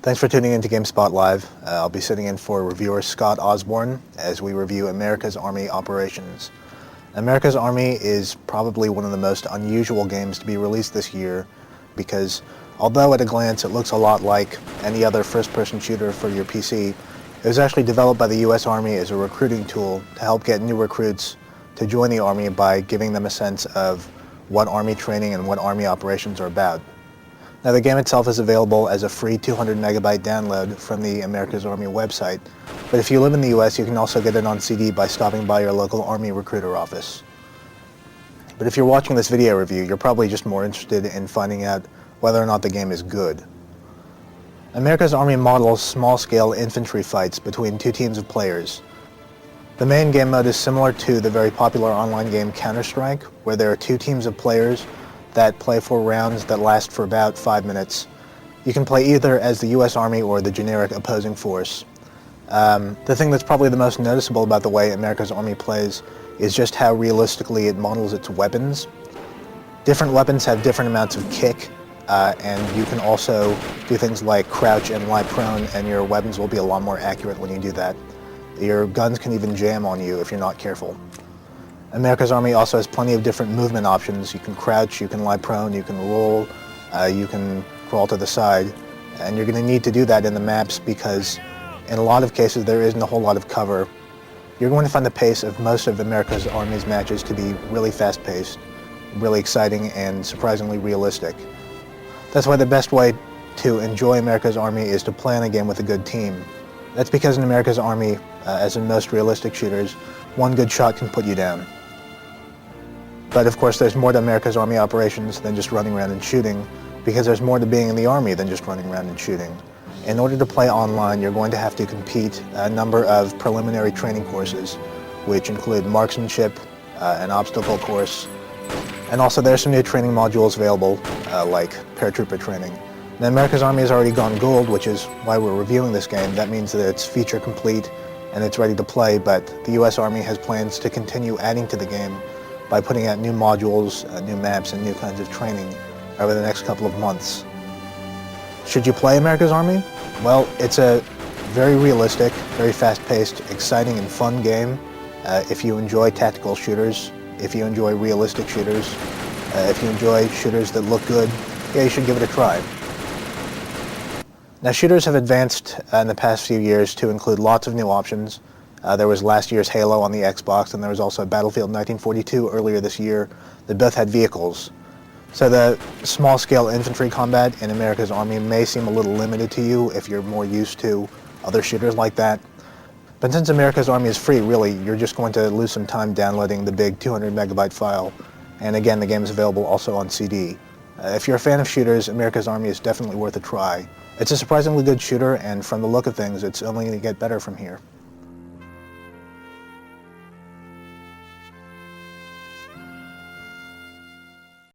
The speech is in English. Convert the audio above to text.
Thanks for tuning in to GameSpot Live. I'll be sitting in for reviewer Scott Osborne as we review America's Army Operations. America's Army is probably one of the most unusual games to be released this year because although at a glance it looks a lot like any other first-person shooter for your PC, it was actually developed by the U.S. Army as a recruiting tool to help get new recruits to join the Army by giving them a sense of what Army training and what Army operations are about. Now, the game itself is available as a free 200 megabyte download from the America's Army website, but if you live in the US, you can also get it on CD by stopping by your local Army recruiter office. But if you're watching this video review, you're probably just more interested in finding out whether or not the game is good. America's Army models small-scale infantry fights between two teams of players. The main game mode is similar to the very popular online game Counter-Strike, where there are two teams of players that play 4 rounds that last for about 5 minutes. You can play either as the US Army or the generic opposing force. The thing that's probably the most noticeable about the way America's Army plays is just how realistically it models its weapons. Different weapons have different amounts of kick, and you can also do things like crouch and lie prone, and your weapons will be a lot more accurate when you do that. Your guns can even jam on you if you're not careful. America's Army also has plenty of different movement options. You can crouch, you can lie prone, you can roll, you can crawl to the side, and you're going to need to do that in the maps because in a lot of cases there isn't a whole lot of cover. You're going to find the pace of most of America's Army's matches to be really fast-paced, really exciting, and surprisingly realistic. That's why the best way to enjoy America's Army is to play on a game with a good team. That's because in America's Army, as in most realistic shooters, one good shot can put you down. But of course there's more to America's Army operations than just running around and shooting, because there's more to being in the Army than just running around and shooting. In order to play online, you're going to have to compete a number of preliminary training courses, which include marksmanship, an obstacle course, and also there's some new training modules available, like paratrooper training. Now, America's Army has already gone gold, which is why we're reviewing this game. That means that it's feature complete and it's ready to play, but the US Army has plans to continue adding to the game by putting out new modules, new maps, and new kinds of training over the next couple of months. Should you play America's Army? Well, it's a very realistic, very fast-paced, exciting, and fun game. If you enjoy tactical shooters, if you enjoy realistic shooters, if you enjoy shooters that look good, yeah, you should give it a try. Now, shooters have advanced in the past few years to include lots of new options. There was last year's Halo on the Xbox, and there was also Battlefield 1942 earlier this year that both had vehicles. So the small-scale infantry combat in America's Army may seem a little limited to you if you're more used to other shooters like that. But since America's Army is free, really, you're just going to lose some time downloading the big 200 megabyte file. And again, the game is available also on CD. If you're a fan of shooters, America's Army is definitely worth a try. It's a surprisingly good shooter, and from the look of things, it's only going to get better from here.